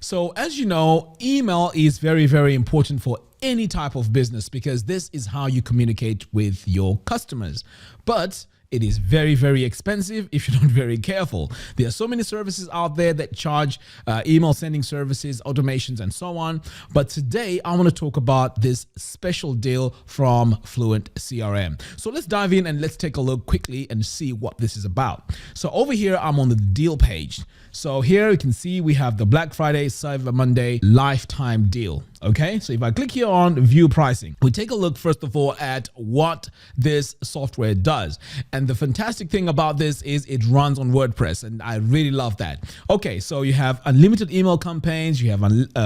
So as you know, email is very, very important for any type of business because this is how you communicate with your customers. But it is very, very expensive if you're not very careful. There are so many services out there that charge email sending services, automations, and so on. But today I want to talk about this special deal from FluentCRM. So let's dive in and let's take a look quickly and see what this is about. So over here, I'm on the deal page. So here you can see we have the Black Friday, Cyber Monday lifetime deal. Okay, so if I click here on view pricing, we take a look first of all at what this software does. And the fantastic thing about this is it runs on WordPress, and I really love that. Okay, so you have unlimited email campaigns, you have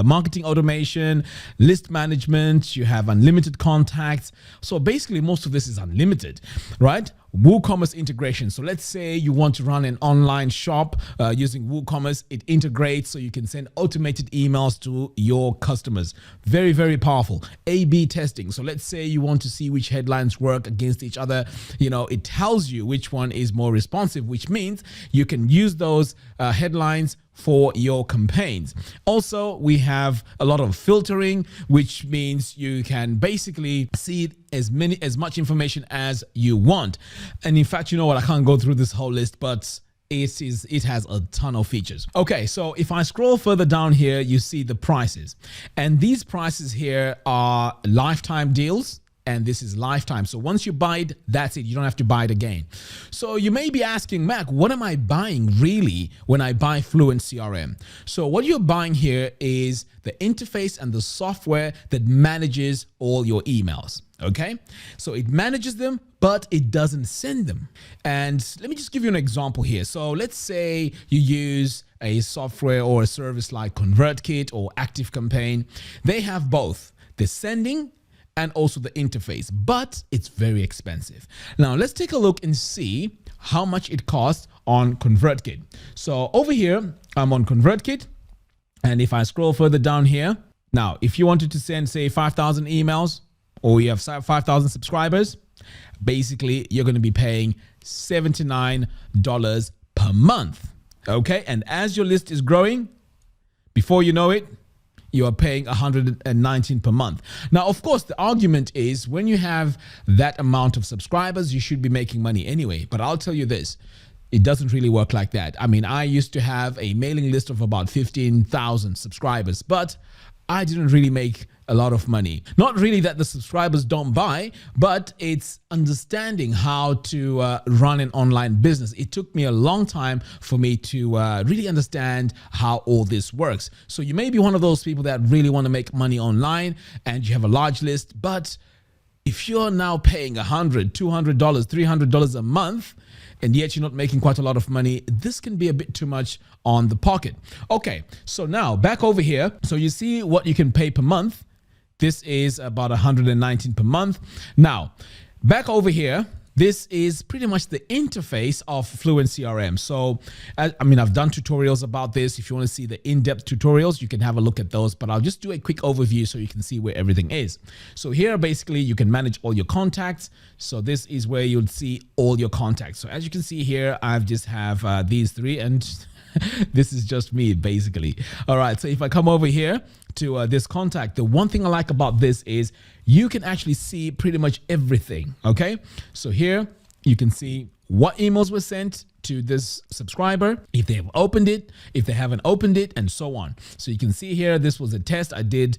marketing automation, list management, you have unlimited contacts. So basically most of this is unlimited, right? Woocommerce integration. So let's say you want to run an online shop using Woocommerce. It integrates so you can send automated emails to your customers. Very, very powerful. A/B testing. So let's say you want to see which headlines work against each other. You know, it tells you which one is more responsive, which means you can use those headlines for your campaigns. Also, we have a lot of filtering, which means you can basically see as much information as you want. And in fact, you know what? I can't go through this whole list, but it has a ton of features. Okay, so if I scroll further down here, you see the prices. And these prices here are lifetime deals. And this is lifetime. So once you buy it, that's it. You don't have to buy it again. So you may be asking, Mac, what am I buying really when I buy FluentCRM? So what you're buying here is the interface and the software that manages all your emails. Okay, so it manages them, but it doesn't send them. And let me just give you an example here. So let's say you use a software or a service like Convertkit or ActiveCampaign. They have both the sending and also the interface, but it's very expensive. Now let's take a look and see how much it costs on Convertkit. So over here, I'm on Convertkit. And if I scroll further down here, now, if you wanted to send, say, 5,000 emails or you have 5,000 subscribers, basically you're going to be paying $79 per month. Okay. And as your list is growing, before you know it, you are paying $119 per month. Now, of course, the argument is when you have that amount of subscribers, you should be making money anyway. But I'll tell you this, it doesn't really work like that. I mean, I used to have a mailing list of about 15,000 subscribers, but I didn't really make a lot of money. Not really that the subscribers don't buy, but it's understanding how to run an online business. It took me a long time for me to really understand how all this works. So you may be one of those people that really want to make money online and you have a large list, but if you're now paying $100, $200, $300 a month, and yet you're not making quite a lot of money, this can be a bit too much on the pocket. Okay, so now back over here. So you see what you can pay per month. This is about $119 per month. Now, back over here, this is pretty much the interface of FluentCRM. So, I mean, I've done tutorials about this. If you want to see the in-depth tutorials, you can have a look at those, but I'll just do a quick overview so you can see where everything is. So here, basically, you can manage all your contacts. So this is where you'll see all your contacts. So as you can see here, I've just have these three, and this is just me, basically. All right, so if I come over here to this contact, the one thing I like about this is you can actually see pretty much everything. Okay, so here you can see what emails were sent to this subscriber, if they have opened it, if they haven't opened it, and so on. So you can see here, this was a test I did,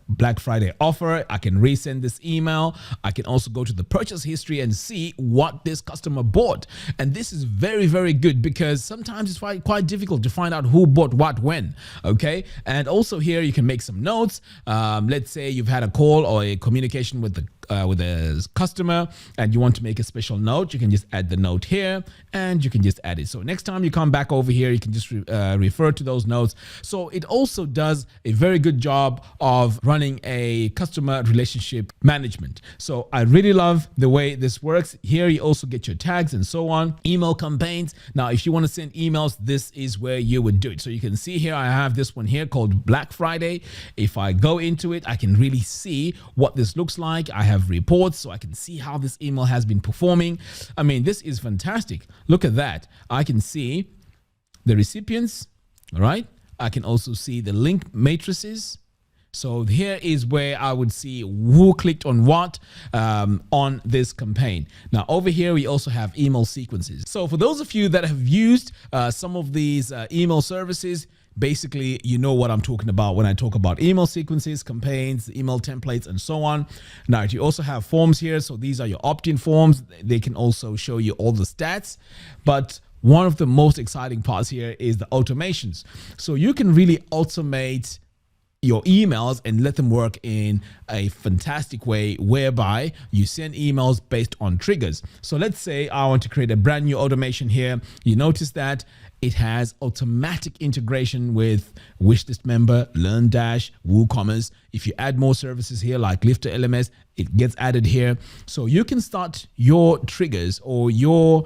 Black Friday offer. I can resend this email. I can also go to the purchase history and see what this customer bought. And this is very, very good because sometimes it's quite difficult to find out who bought what when. Okay. And also here you can make some notes. Let's say you've had a call or a communication with a customer and you want to make a special note. You can just add the note here and you can just add it. So next time you come back over here, you can just refer to those notes. So it also does a very good job of running a customer relationship management. So I really love the way this works. Here you also get your tags and so on. Email campaigns. Now, if you want to send emails, this is where you would do it. So you can see here, I have this one here called Black Friday. If I go into it, I can really see what this looks like. I have reports, so I can see how this email has been performing. I mean, this is fantastic. Look at that. I can see the recipients, all right? I can also see the link matrices. So here is where I would see who clicked on what on this campaign. Now over here, we also have email sequences. So for those of you that have used some of these email services, basically, you know what I'm talking about when I talk about email sequences, campaigns, email templates, and so on. Now, you also have forms here. So these are your opt-in forms. They can also show you all the stats. But one of the most exciting parts here is the automations. So you can really automate your emails and let them work in a fantastic way whereby you send emails based on triggers. So let's say I want to create a brand new automation here. You notice that it has automatic integration with Wishlist Member, LearnDash, WooCommerce. If you add more services here like Lifter LMS, it gets added here. So you can start your triggers or your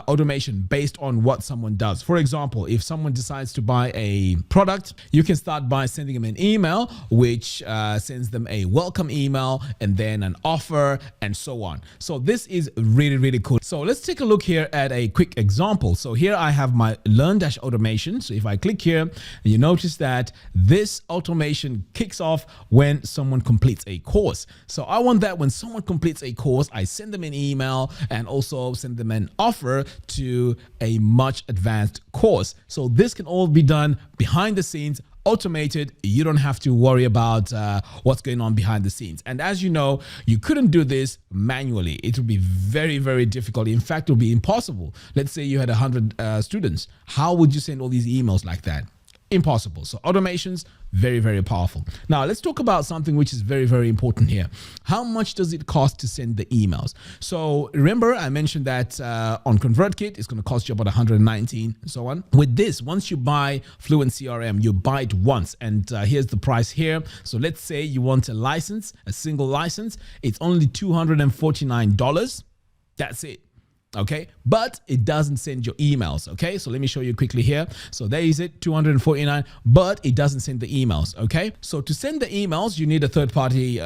automation based on what someone does. For example, if someone decides to buy a product, you can start by sending them an email, which sends them a welcome email and then an offer and so on. So this is really, really cool. So let's take a look here at a quick example. So here I have my LearnDash automation. So if I click here, you notice that this automation kicks off when someone completes a course. So I want that when someone completes a course, I send them an email and also send them an offer to a much advanced course. So this can all be done behind the scenes, automated. You don't have to worry about what's going on behind the scenes. And as you know, you couldn't do this manually. It would be very, very difficult. In fact, it would be impossible. Let's say you had 100 students. How would you send all these emails like that? Impossible. So automations, very, very powerful. Now let's talk about something which is very, very important here. How much does it cost to send the emails? So remember, I mentioned that on Convertkit, it's going to cost you about 119 and so on. With this, once you buy FluentCRM, you buy it once. And here's the price here. So let's say you want a license, a single license. It's only $249. That's it. Okay, but it doesn't send your emails. Okay, so let me show you quickly here. So there is it, 249, but it doesn't send the emails. Okay, so to send the emails, you need a third-party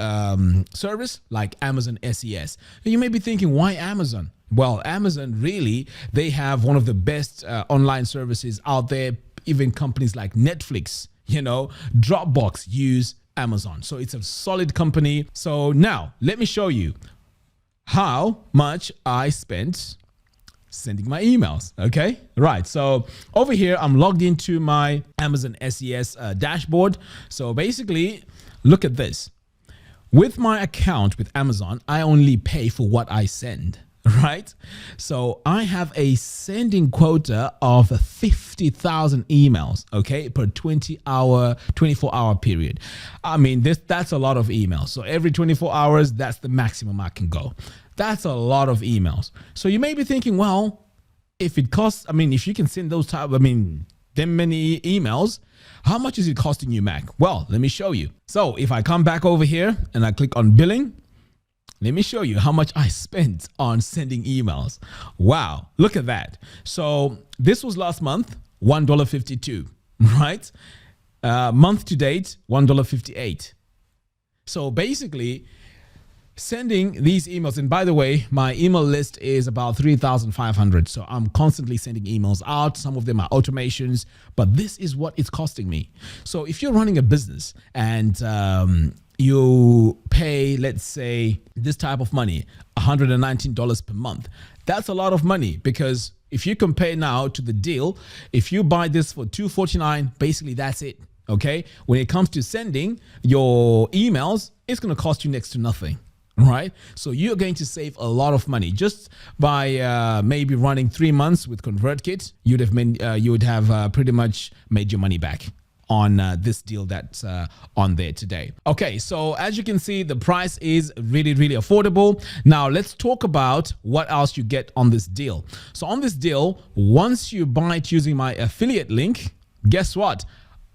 service like Amazon SES. And you may be thinking, why Amazon? Well, Amazon really, they have one of the best online services out there. Even companies like Netflix, you know, Dropbox use Amazon. So it's a solid company. So now let me show you how much I spent sending my emails. Okay, right. So over here, I'm logged into my Amazon SES dashboard. So basically, look at this. With my account with Amazon, I only pay for what I send, right? So I have a sending quota of 50,000 emails, okay, per 24-hour period. I mean, that's a lot of emails. So every 24 hours, that's the maximum I can go. That's a lot of emails. So you may be thinking, well, if it costs, I mean, if you can send those them many emails, how much is it costing you, Mac? Well, let me show you. So if I come back over here and I click on billing, let me show you how much I spent on sending emails. Wow, look at that. So this was last month, $1.52, right? Month to date, $1.58. So basically, sending these emails, and by the way, my email list is about 3,500. So I'm constantly sending emails out. Some of them are automations, but this is what it's costing me. So if you're running a business and you pay, let's say, this type of money, $119 per month, that's a lot of money, because if you compare now to the deal, if you buy this for $249, basically that's it. Okay. When it comes to sending your emails, it's going to cost you next to nothing. Right. So you're going to save a lot of money just by maybe running 3 months with ConvertKit. You would have pretty much made your money back on this deal that's on there today. Okay, so as you can see, the price is really, really affordable. Now let's talk about what else you get on this deal. So on this deal, once you buy it using my affiliate link, guess what?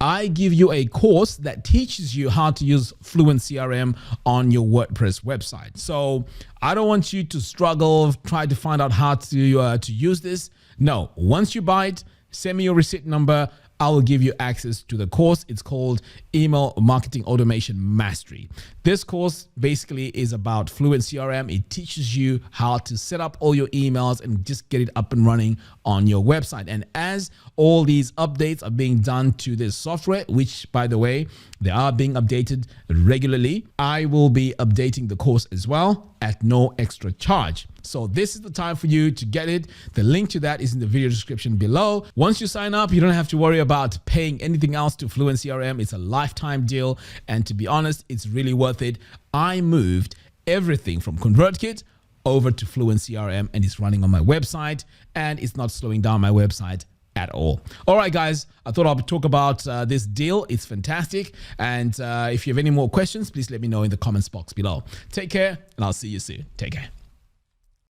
I give you a course that teaches you how to use FluentCRM on your WordPress website. So I don't want you to struggle, try to find out how to use this. No, once you buy it, send me your receipt number. I will give you access to the course. It's called Email Marketing Automation Mastery. This course basically is about FluentCRM. It teaches you how to set up all your emails and just get it up and running on your website. And as all these updates are being done to this software, which, by the way, they are being updated regularly. I will be updating the course as well at no extra charge. So this is the time for you to get it. The link to that is in the video description below. Once you sign up, you don't have to worry about paying anything else to FluentCRM. It's a lifetime deal. And to be honest, it's really worth it. I moved everything from Convertkit over to FluentCRM, and it's running on my website, and it's not slowing down my website at all. All right, guys, I thought I'll talk about this deal. It's fantastic. And if you have any more questions, please let me know in the comments box below. Take care, and I'll see you soon. Take care.